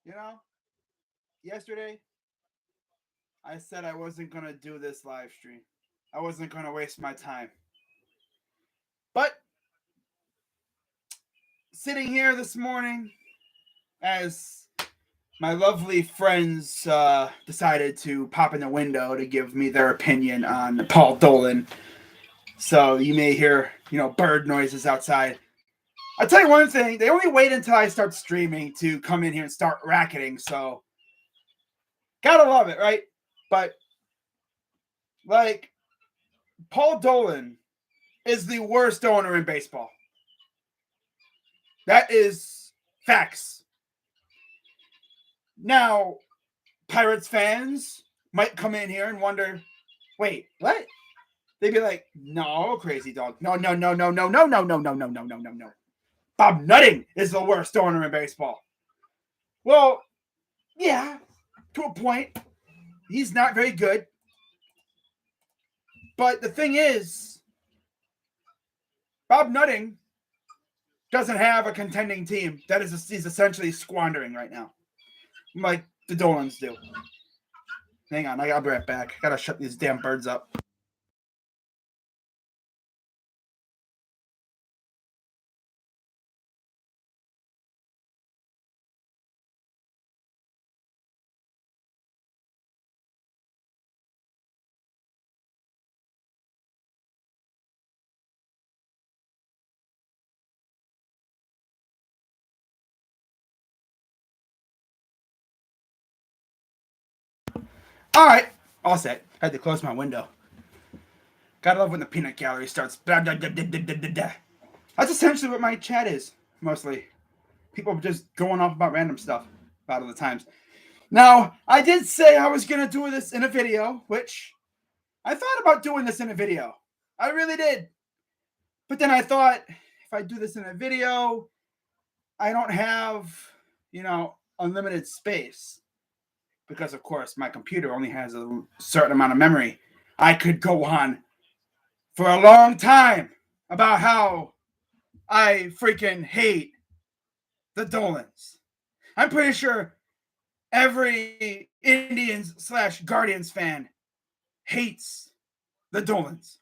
You know, yesterday I said I wasn't going to do this live stream. I wasn't going to waste my time. But sitting here this morning as my lovely friends decided to pop in the window to give me their opinion on Paul Dolan. So you may hear, bird noises outside. I'll tell you one thing. They only wait until I start streaming to come in here and start racketing. So gotta love it, right? But like Paul Dolan is the worst owner in baseball. That is facts. Now, Pirates fans might come in here and wonder, wait, what? They'd be like, no, crazy dog. No. Bob Nutting is the worst owner in baseball. Well, yeah, to a point. He's not very good. But the thing is, Bob Nutting doesn't have a contending team that he's essentially squandering right now, like the Dolans do. Hang on, I'll be right back. I gotta shut these damn birds up. All right, all set. Had to close my window. Gotta love when the peanut gallery starts. Blah, blah, blah, blah, blah, blah, blah. That's essentially what my chat is, mostly. People just going off about random stuff a lot of the times. Now, I did say I was going to do this in a video, which I thought about doing this in a video. I really did. But then I thought, if I do this in a video, I don't have, unlimited space. Because, of course, my computer only has a certain amount of memory. I could go on for a long time about how I freaking hate the Dolans. I'm pretty sure every Indians/Guardians fan hates the Dolans.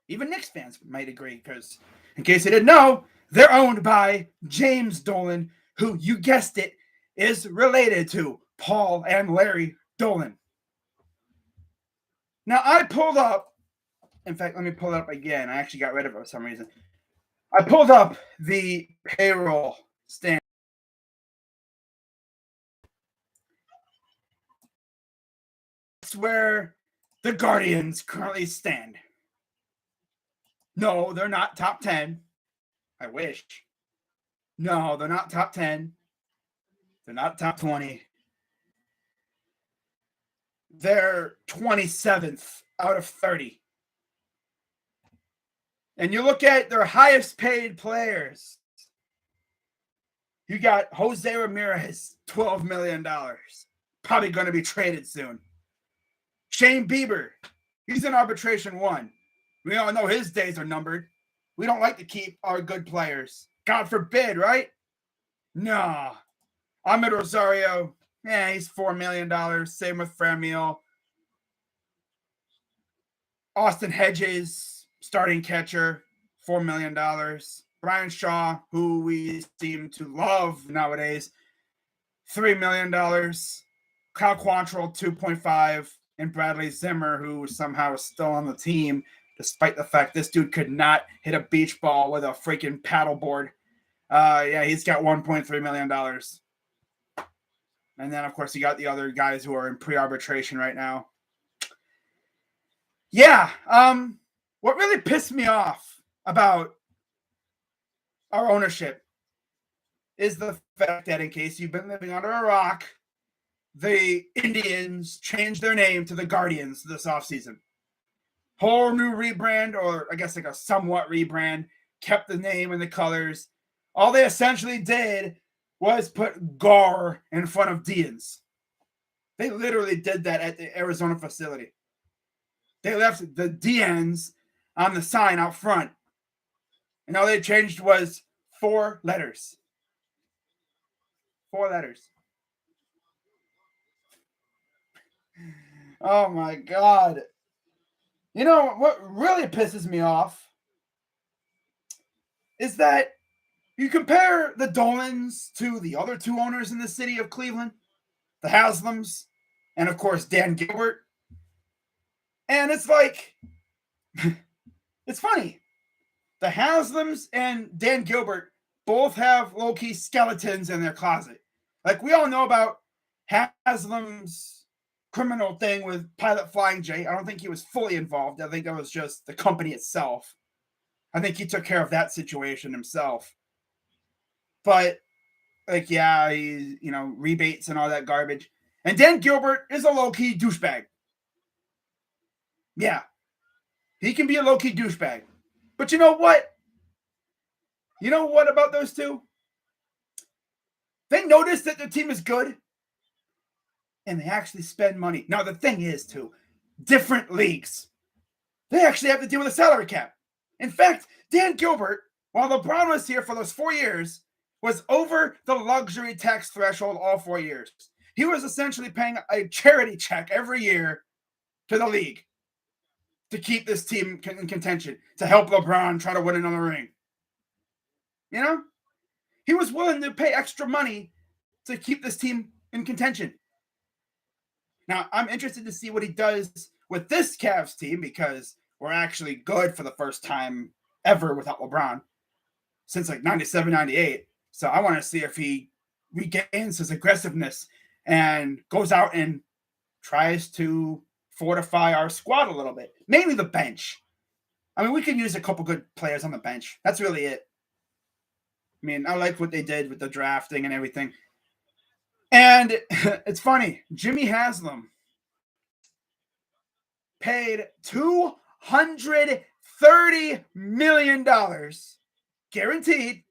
Even Knicks fans might agree, because in case you didn't know, they're owned by James Dolan, who, you guessed it, is related to Paul and Larry Dolan. Now, I pulled up, in fact, let me pull it up again. I actually got rid of it for some reason. I pulled up the payroll stand. That's where the Guardians currently stand. No, they're not top 10. I wish. No, they're not top 10. They're not top 20. They're 27th out of 30. And you look at their highest paid players. You got Jose Ramirez, $12 million. Probably going to be traded soon. Shane Bieber, he's in arbitration 1. We all know his days are numbered. We don't like to keep our good players. God forbid, right? No. Ahmed Rosario, he's $4 million. Same with Framiel. Austin Hedges, starting catcher, $4 million. Brian Shaw, who we seem to love nowadays, $3 million. Kyle Quantrill, 2.5. And Bradley Zimmer, who somehow is still on the team, despite the fact this dude could not hit a beach ball with a freaking paddleboard. He's got $1.3 million. And then, of course, you got the other guys who are in pre-arbitration right now. Yeah, what really pissed me off about our ownership is the fact that, in case you've been living under a rock, the Indians changed their name to the Guardians this offseason. Whole new rebrand, or I guess like a somewhat rebrand, kept the name and the colors. All they essentially did was put Gar in front of Dians. They literally did that at the Arizona facility. They left the Dians on the sign out front. And all they changed was 4 letters. 4 letters. Oh my God. You know what really pisses me off is that you compare the Dolans to the other 2 owners in the city of Cleveland, the Haslams, and of course Dan Gilbert. And it's like, it's funny. The Haslams and Dan Gilbert both have low key skeletons in their closet. Like we all know about Haslam's criminal thing with Pilot Flying J. I don't think he was fully involved. I think it was just the company itself. I think he took care of that situation himself. But like, yeah, he, rebates and all that garbage. And Dan Gilbert is a low key douchebag. Yeah, he can be a low key douchebag. But you know what? You know what about those two? They notice that their team is good and they actually spend money. Now, the thing is, too, different leagues, they actually have to deal with a salary cap. In fact, Dan Gilbert, while LeBron was here for those 4 years, was over the luxury tax threshold all 4 years. He was essentially paying a charity check every year to the league to keep this team in contention, to help LeBron try to win another ring. You know? He was willing to pay extra money to keep this team in contention. Now, I'm interested to see what he does with this Cavs team because we're actually good for the first time ever without LeBron since like 97, 98. So I want to see if he regains his aggressiveness and goes out and tries to fortify our squad a little bit, mainly the bench. I mean, we could use a couple good players on the bench. That's really it. I mean, I like what they did with the drafting and everything. And it's funny, Jimmy Haslam paid $230 million guaranteed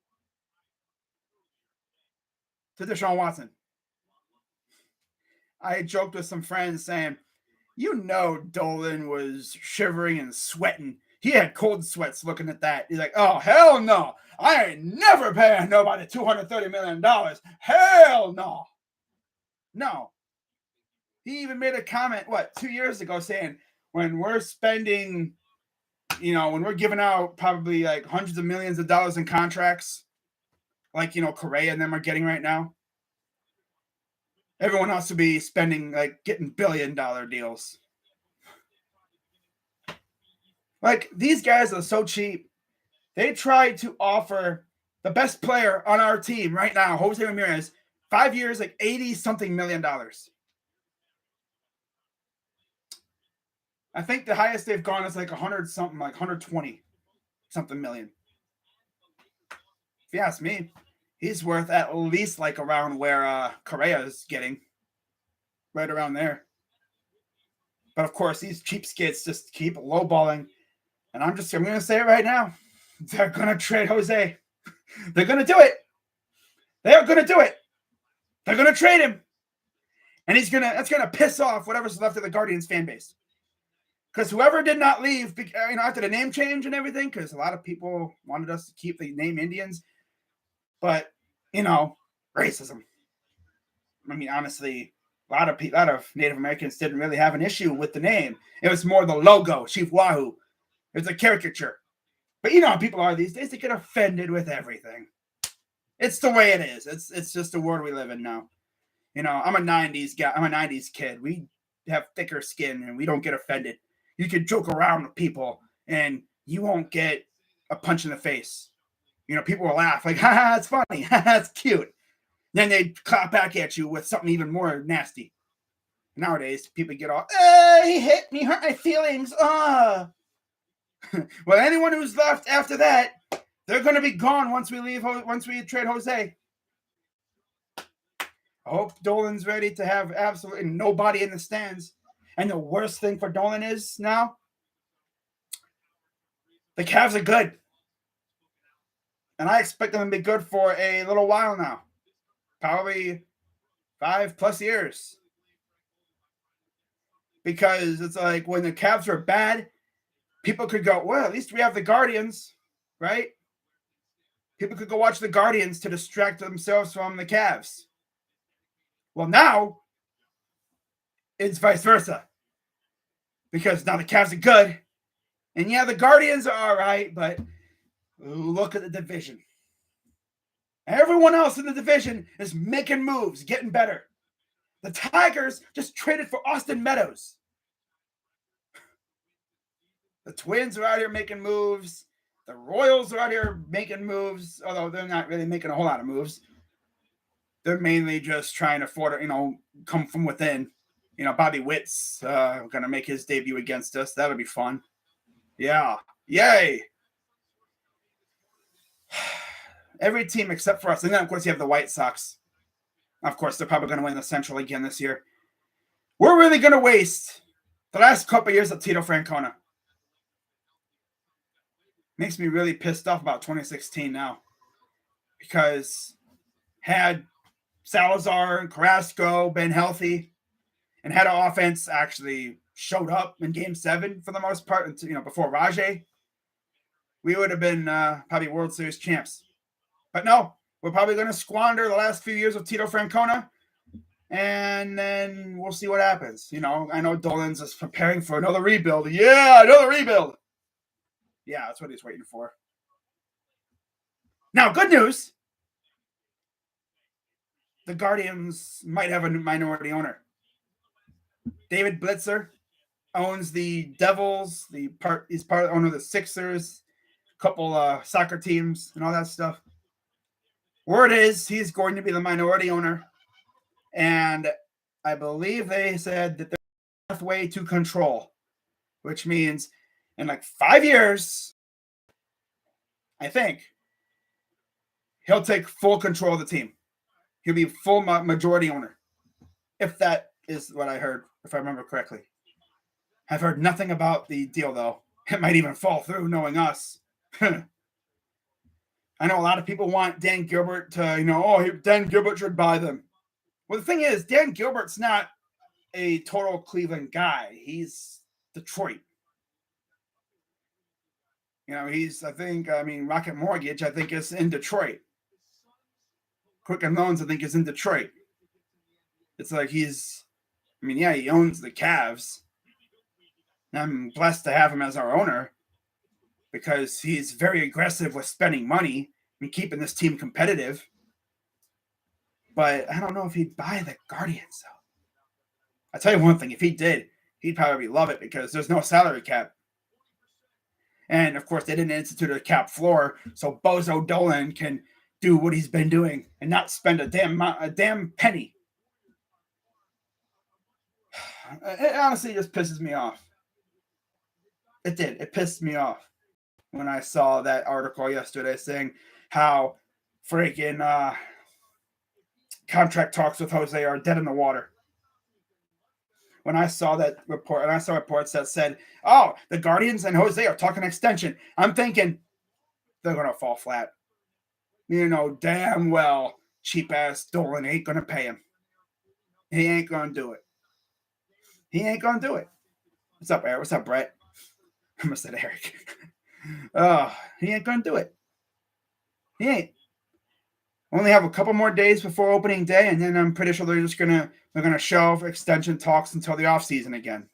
to Deshaun Watson. I joked with some friends saying, Dolan was shivering and sweating. He had cold sweats looking at that. He's like, oh, hell no. I ain't never paying nobody $230 million. Hell no. No. He even made a comment, 2 years ago saying, when we're spending, when we're giving out probably like hundreds of millions of dollars in contracts, like, Correa and them are getting right now, everyone else will be spending, like, getting billion-dollar deals. Like, these guys are so cheap. They tried to offer the best player on our team right now, Jose Ramirez, 5 years, like $80-something million. I think the highest they've gone is like 100-something, like 120-something million. If you ask me, he's worth at least like around where Correa is getting. Right around there. But of course, these cheapskates just keep lowballing. And I'm going to say it right now. They're going to trade Jose. They're going to do it. They are going to do it. They're going to trade him. And that's going to piss off whatever's left of the Guardians fan base. Because whoever did not leave, after the name change and everything, because a lot of people wanted us to keep the name Indians. But, racism. I mean, honestly, a lot of Native Americans didn't really have an issue with the name. It was more the logo, Chief Wahoo. It's a caricature. But you know how people are these days. They get offended with everything. It's the way it is. It's just the world we live in now. I'm a 90s guy. I'm a 90s kid. We have thicker skin and we don't get offended. You can joke around with people and you won't get a punch in the face. People will laugh like, ha, it's funny. Ha, it's cute. Then they clap back at you with something even more nasty. Nowadays, people get all, he hit me, hurt my feelings. Well, anyone who's left after that, they're going to be gone once we trade Jose. I hope Dolan's ready to have absolutely nobody in the stands. And the worst thing for Dolan is now, the Cavs are good. And I expect them to be good for a little while now. Probably 5+ years. Because it's like when the Cavs were bad, people could go, well, at least we have the Guardians, right? People could go watch the Guardians to distract themselves from the Cavs. Well, now it's vice versa because now the Cavs are good, and yeah, the Guardians are all right, but look at the division. Everyone else in the division is making moves, getting better. The Tigers just traded for Austin Meadows. The Twins are out here making moves. The Royals are out here making moves, although they're not really making a whole lot of moves. They're mainly just trying to come from within. Bobby Witt's going to make his debut against us. That'll be fun. Yeah. Yay. Every team except for us. And then, of course, you have the White Sox. Of course, they're probably going to win the Central again this year. We're really going to waste the last couple of years of Tito Francona. Makes me really pissed off about 2016 now. Because had Salazar and Carrasco been healthy and had an offense actually showed up in Game 7 for the most part, before Rajay, we would have been probably World Series champs. But no, we're probably going to squander the last few years of Tito Francona, and then we'll see what happens. I know Dolan's is preparing for another rebuild. Yeah, another rebuild. Yeah, that's what he's waiting for. Now, good news. The Guardians might have a minority owner. David Blitzer owns the Devils. He's part owner of the Sixers, a couple soccer teams, and all that stuff. Word is he's going to be the minority owner, and I believe they said that they're halfway to control, which means in like 5 years, I think he'll take full control of the team. He'll be full majority owner, if that is what I heard, if I remember correctly. I've heard nothing about the deal, though. It might even fall through, knowing us. I know a lot of people want Dan Gilbert to, Dan Gilbert should buy them. Well, the thing is, Dan Gilbert's not a total Cleveland guy. He's Detroit. Rocket Mortgage, I think, is in Detroit. Quicken Loans, I think, is in Detroit. It's like he owns the Cavs. And I'm blessed to have him as our owner because he's very aggressive with spending money and keeping this team competitive. But I don't know if he'd buy the Guardians, though. I'll tell you one thing. If he did, he'd probably love it because there's no salary cap. And, of course, they didn't institute a cap floor, so Bozo Dolan can do what he's been doing and not spend a damn penny. It honestly just pisses me off. It did. It pissed me off when I saw that article yesterday saying how freaking contract talks with Jose are dead in the water. When I saw that report, and I saw reports that said, oh, the Guardians and Jose are talking extension, I'm thinking they're going to fall flat. Damn well, cheap-ass Dolan ain't going to pay him. He ain't going to do it. He ain't going to do it. What's up, Eric? What's up, Brett? I almost said Eric. He ain't going to do it. He ain't. Only have a couple more days before opening day, and then I'm pretty sure they're gonna shelve extension talks until the offseason again.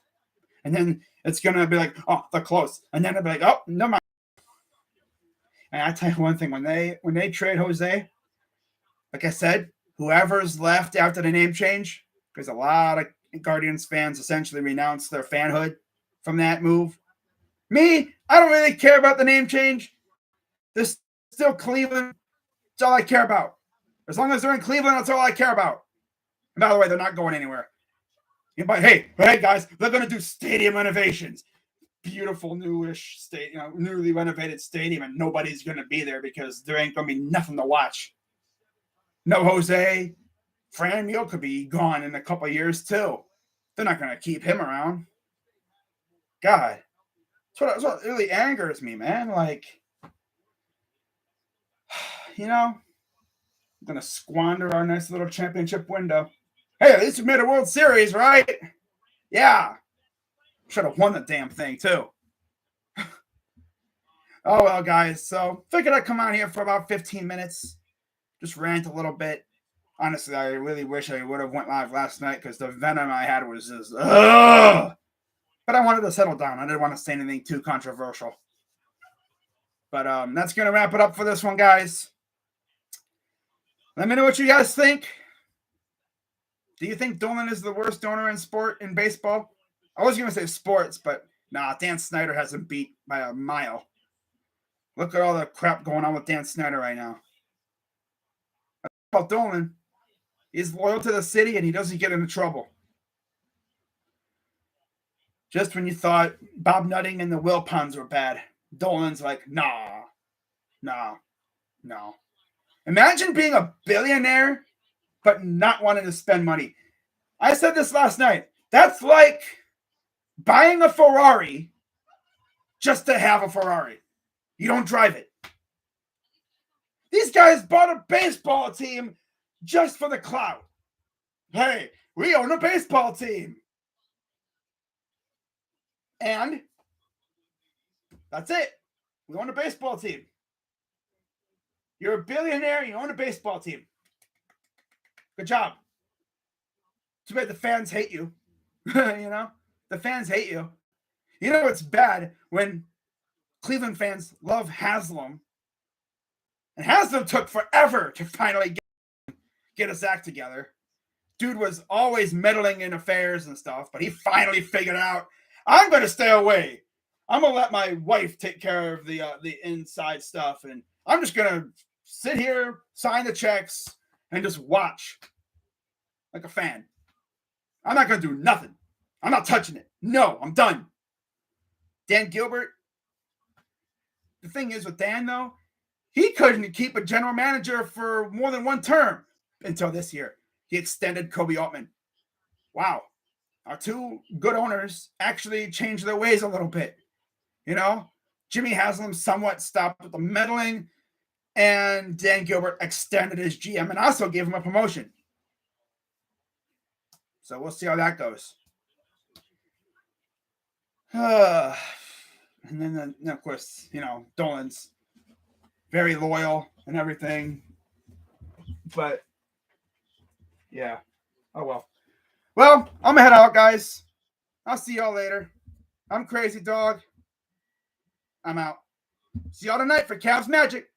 And then it's gonna be like, oh, they're close. And then they'll be like, oh, no mind. And I tell you one thing, when they trade Jose, like I said, whoever's left after the name change, because a lot of Guardians fans essentially renounced their fanhood from that move. Me, I don't really care about the name change. There's still Cleveland. That's all I care about. As long as they're in Cleveland, that's all I care about. And by the way, they're not going anywhere. But hey, guys, they're going to do stadium renovations. Beautiful newish newly renovated stadium, and nobody's going to be there because there ain't going to be nothing to watch. No Jose. Fran Neal could be gone in a couple of years too. They're not going to keep him around. God, that's what really angers me, man. Like, I'm going to squander our nice little championship window. Hey, at least we made a World Series, right? Yeah. Should have won the damn thing, too. Oh, well, guys. So, figured I'd come out here for about 15 minutes. Just rant a little bit. Honestly, I really wish I would have went live last night because the venom I had was just, ugh! But I wanted to settle down. I didn't want to say anything too controversial. But that's going to wrap it up for this one, guys. Let me know what you guys think. Do you think Dolan is the worst owner in sport in baseball? I was going to say sports, but nah, Dan Snyder has him beat by a mile. Look at all the crap going on with Dan Snyder right now. About Dolan, he's loyal to the city and he doesn't get into trouble. Just when you thought Bob Nutting and the Wilpons were bad, Dolan's like, nah. Imagine being a billionaire but not wanting to spend money. I said this last night. That's like buying a Ferrari just to have a Ferrari. You don't drive it. These guys bought a baseball team just for the clout. Hey, we own a baseball team. And that's it. We own a baseball team. You're a billionaire, you own a baseball team. Good job. Too bad the fans hate you. The fans hate you. You know it's bad when Cleveland fans love Haslam. And Haslam took forever to finally get his act together. Dude was always meddling in affairs and stuff, but he finally figured out, I'm going to stay away. I'm going to let my wife take care of the inside stuff, and I'm just going to sit here, sign the checks, and just watch like a fan. I'm not going to do nothing. I'm not touching it. No, I'm done. Dan Gilbert, the thing is with Dan, though, he couldn't keep a general manager for more than one term until this year. He extended Kobe Altman. Wow. Our two good owners actually changed their ways a little bit. Jimmy Haslam somewhat stopped with the meddling, and Dan Gilbert extended his GM and also gave him a promotion. So we'll see how that goes. And then, of course, Dolan's very loyal and everything. But, yeah. Oh, well. Well, I'm going to head out, guys. I'll see y'all later. I'm Crazy Dog. I'm out. See y'all tonight for Cavs Magic.